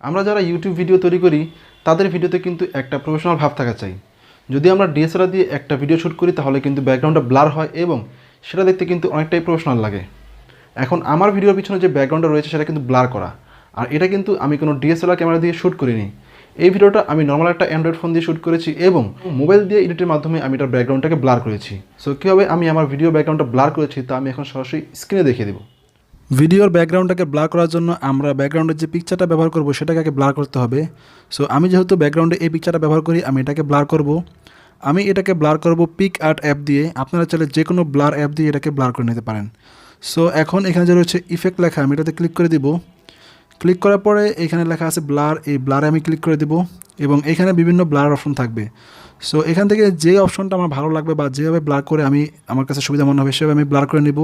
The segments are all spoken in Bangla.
আমরা যারা ইউটিউব ভিডিও তৈরি করি তাদের ভিডিওতে কিন্তু একটা প্রফেশনাল ভাব থাকা চাই। যদি আমরা ডিএসএলআর দিয়ে একটা ভিডিও শ্যুট করি তাহলে কিন্তু ব্যাকগ্রাউন্ডটা ব্লার হয় এবং সেটা দেখতে কিন্তু অনেকটাই প্রফেশনাল লাগে। এখন আমার ভিডিওর পিছনে যে ব্যাকগ্রাউন্ডটা রয়েছে সেটা কিন্তু ব্লার করা, আর এটা কিন্তু আমি কোনো ডিএসএলআর ক্যামেরা দিয়ে শ্যুট করিনি। এই ভিডিওটা আমি নর্মাল একটা অ্যান্ড্রয়েড ফোন দিয়ে শ্যুট করেছি এবং মোবাইল দিয়ে এডিটের মাধ্যমে আমি এটার ব্যাকগ্রাউন্ডটাকে ব্লার করেছি। সো কীভাবে আমি আমার ভিডিও ব্যাকগ্রাউন্ডটা ব্লার করেছি তা আমি এখন সরাসরি স্ক্রিনে দেখিয়ে দেবো। ভিডিওর ব্যাকগ্রাউন্ডটাকে ব্লার করার জন্য আমরা ব্যাকগ্রাউন্ডের যে পিকচারটা ব্যবহার করব সেটাকে আগে ব্লার করতে হবে। সো আমি যেহেতু ব্যাকগ্রাউন্ডে এই পিকচারটা ব্যবহার করি, আমি এটাকে ব্লার করব। আমি এটাকে ব্লার করব পিক আর্ট অ্যাপ দিয়ে। আপনারা চাইলে যে কোনো ব্লার অ্যাপ দিয়ে এটাকে ব্লার করে নিতে পারেন। সো এখন এখানে যে রয়েছে ইফেক্ট লেখা, আমি এটাতে ক্লিক করে দিব। ক্লিক করার পরে এখানে লেখা আছে ব্লার, এই ব্লারে আমি ক্লিক করে দেব এবং এখানে বিভিন্ন ব্লার অপশন থাকবে। সো এখান থেকে যে অপশনটা আমার ভালো লাগবে বা যেভাবে ব্লার করে আমার কাছে সুবিধা মনে হবে সেভাবে আমি ব্লার করে নেব।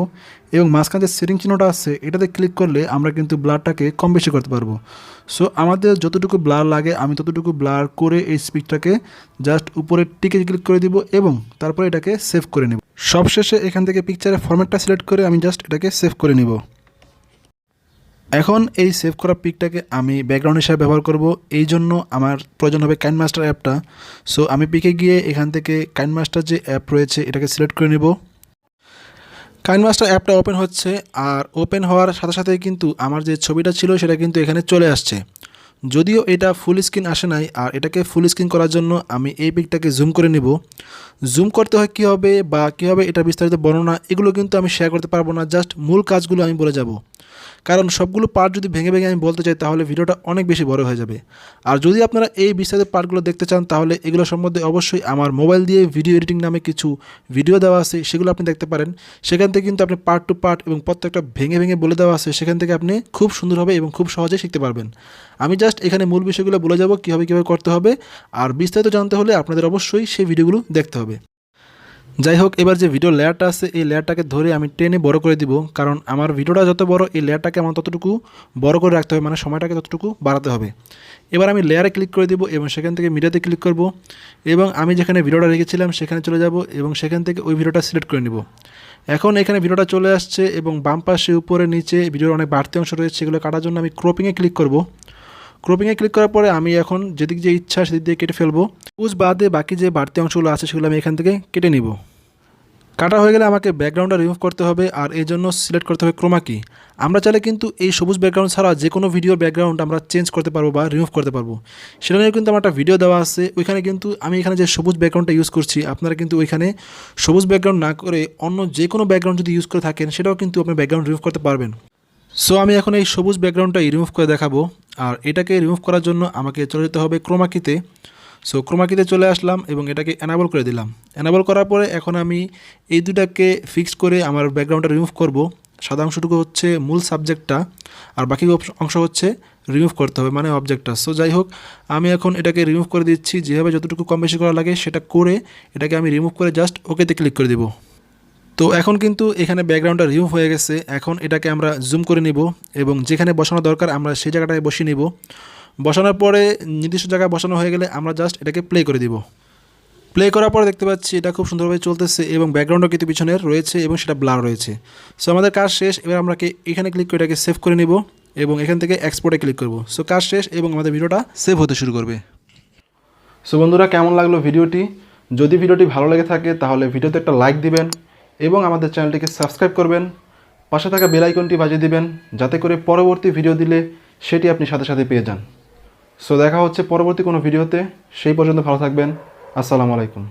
এবং মাঝখানে যে সেটিং চিহ্নটা আছে এটাতে ক্লিক করলে আমরা কিন্তু ব্লারটাকে কম বেশি করতে পারবো। সো আমাদের যতটুকু ব্লার লাগে আমি ততটুকু ব্লার করে এই স্পিকটাকে জাস্ট উপরে টিকে ক্লিক করে দিব এবং তারপরে এটাকে সেভ করে নেব। সবশেষে এখান থেকে পিকচারের ফরম্যাটটা সিলেক্ট করে আমি জাস্ট এটাকে সেভ করে নিব। এখন এই সেভ করা পিকটাকে আমি ব্যাকগ্রাউন্ড হিসাবে ব্যবহার করব, এই জন্য আমার প্রয়োজন হবে কাইনমাস্টার অ্যাপটা। সো আমি পিকে গিয়ে এখান থেকে কাইনমাস্টার যে অ্যাপ রয়েছে এটাকে সিলেক্ট করে নেব। কাইনমাস্টার অ্যাপটা ওপেন হচ্ছে, আর ওপেন হওয়ার সাথে সাথেই কিন্তু আমার যে ছবিটা ছিল সেটা কিন্তু এখানে চলে আসছে। যদিও এটা ফুল স্ক্রিন আসে নাই, আর এটাকে ফুল স্ক্রিন করার জন্য আমি এই পিকটাকে জুম করে নিব। জুম করতে হয় কীভাবে বা কীভাবে এটা বিস্তারিত বর্ণনা এগুলো কিন্তু আমি শেয়ার করতে পারবো না, জাস্ট মূল কাজগুলো আমি বলে যাব। কারণ সবগুলো পার্ট যদি ভেঙে ভেঙে আমি বলতে চাই তাহলে ভিডিওটা অনেক বেশি বড় হয়ে যাবে। আর যদি আপনারা এই বিস্তারিত পার্টগুলো দেখতে চান তাহলে এগুলো সম্বন্ধে অবশ্যই আমার মোবাইল দিয়ে ভিডিও এডিটিং নামে কিছু ভিডিও দেওয়া আছে, সেগুলো আপনি দেখতে পারেন। সেখান থেকে কিন্তু আপনি পার্ট টু পার্ট এবং প্রত্যেকটা ভেঙে ভেঙে বলে দেওয়া আছে, সেখান থেকে আপনি খুব সুন্দরভাবে এবং খুব সহজে শিখতে পারবেন। আমি জাস্ট এখানে মূল বিষয়গুলো বলে যাব কীভাবে করতে হবে, আর বিস্তারিত জানতে হলে আপনাদের অবশ্যই সেই ভিডিওগুলো দেখতে হবে। যাই হোক, এবার যে ভিডিও লেয়ারটা আছে এই লেয়ারটাকে ধরে আমি টেনে বড় করে দিব, কারণ আমার ভিডিওটা যত বড় এই লেয়ারটাকে আমার ততটুকু বড় করে রাখতে হবে, মানে সময়টাকে ততটুকু বাড়াতে হবে। এবার আমি লেয়ারে ক্লিক করে দিব এবং সেখান থেকে মিডিয়াতে ক্লিক করব এবং আমি যেখানে ভিডিওটা রেখেছিলাম সেখানে চলে যাব এবং সেখান থেকে ওই ভিডিওটা সিলেক্ট করে নিব। এখন এখানে ভিডিওটা চলে আসছে এবং বাম পাশে উপরে নিচে ভিডিওর অনেক বাড়তি অংশ রয়েছে, সেগুলো কাটার জন্য আমি ক্রপিংয়ে ক্লিক করব। ক্রপিংয়ে ক্লিক করার পরে আমি এখন যেদিক যে ইচ্ছা সেদিক দিয়ে কেটে ফেলবো। উজ বাদে বাকি যে বাড়তি অংশগুলো আছে সেগুলো আমি এখান থেকে কেটে নিব। কাটা হয়ে গেলে আমাকে ব্যাকগ্রাউন্ডটা রিমুভ করতে হবে, আর এই জন্য সিলেক্ট করতে হবে ক্রোমা কি। আমরা চাইলে কিন্তু এই সবুজ ব্যাকগ্রাউন্ড ছাড়া যে কোনো ভিডিওর ব্যাকগ্রাউন্ড আমরা চেঞ্জ করতে পারবো বা রিমুভ করতে পারবো। সেটা নিয়ে কিন্তু আমার একটা ভিডিও দেওয়া আছে, ওইখানে কিন্তু আমি এখানে যে সবুজ ব্যাকগ্রাউন্ডটা ইউজ করছি আপনারা কিন্তু ওইখানে সবুজ ব্যাকগ্রাউন্ড না করে অন্য যে কোনো ব্যাকগ্রাউন্ড যদি ইউজ করে থাকেন সেটাও কিন্তু আপনি ব্যাকগ্রাউন্ড রিমুভ করতে পারবেন। সো আমি এখন এই সবুজ ব্যাকগ্রাউন্ডটা রিমুভ করে দেখাবো, আর এটাকে রিমুভ করার জন্য আমাকে চলে যেতে হবে ক্রোমা কিতে। সো ক্রোমা কিতে চলে আসলাম এবং এটাকে এনাবল করে দিলাম। এনাবল করার পরে এখন আমি এই দুটাকে ফিক্সড করে আমার ব্যাকগ্রাউন্ডটা রিমুভ করব। সাদা অংশটুকু হচ্ছে মূল সাবজেক্টটা, আর বাকি অংশ হচ্ছে রিমুভ করতে হবে, মানে অবজেক্টটা। সো যাই হোক, আমি এখন এটাকে রিমুভ করে দিচ্ছি, যেভাবে যতটুকু কম বেশি করা লাগে সেটা করে এটাকে আমি রিমুভ করে জাস্ট ওকেতে ক্লিক করে দেবো। তো এখন কিন্তু এখানে ব্যাকগ্রাউন্ডটা রিমুভ হয়ে গেছে। এখন এটাকে আমরা জুম করে নিব এবং যেখানে বসানো দরকার আমরা সেই জায়গাটায় বসিয়ে নিব। বসানোর পরে নির্দিষ্ট জায়গায় বসানো হয়ে গেলে আমরা জাস্ট এটাকে প্লে করে দিব। প্লে করার পরে দেখতে পাচ্ছি এটা খুব সুন্দরভাবে চলতেছে এবং ব্যাকগ্রাউন্ডও কিন্তু পিছনের রয়েছে এবং সেটা ব্লার রয়েছে। সো আমাদের কাজ শেষ। এবার আমরা এখানে ক্লিক করে এটাকে সেভ করে নিব এবং এখান থেকে এক্সপোর্টে ক্লিক করব। সো কাজ শেষ এবং আমাদের ভিডিওটা সেভ হতে শুরু করবে। সো বন্ধুরা, কেমন লাগলো ভিডিওটি? যদি ভিডিওটি ভালো লেগে থাকে তাহলে ভিডিওতে একটা লাইক দিবেন এবং আমাদের চ্যানেলটিকে সাবস্ক্রাইব করবেন। পাশে থাকা বেল আইকনটি বাজিয়ে দিবেন যাতে করে পরবর্তী ভিডিও দিলে সেটি আপনি সাথে সাথে পেয়ে যান। সো দেখা হচ্ছে পরবর্তী কোনো ভিডিওতে। সেই পর্যন্ত ভালো থাকবেন। আসসালামু আলাইকুম।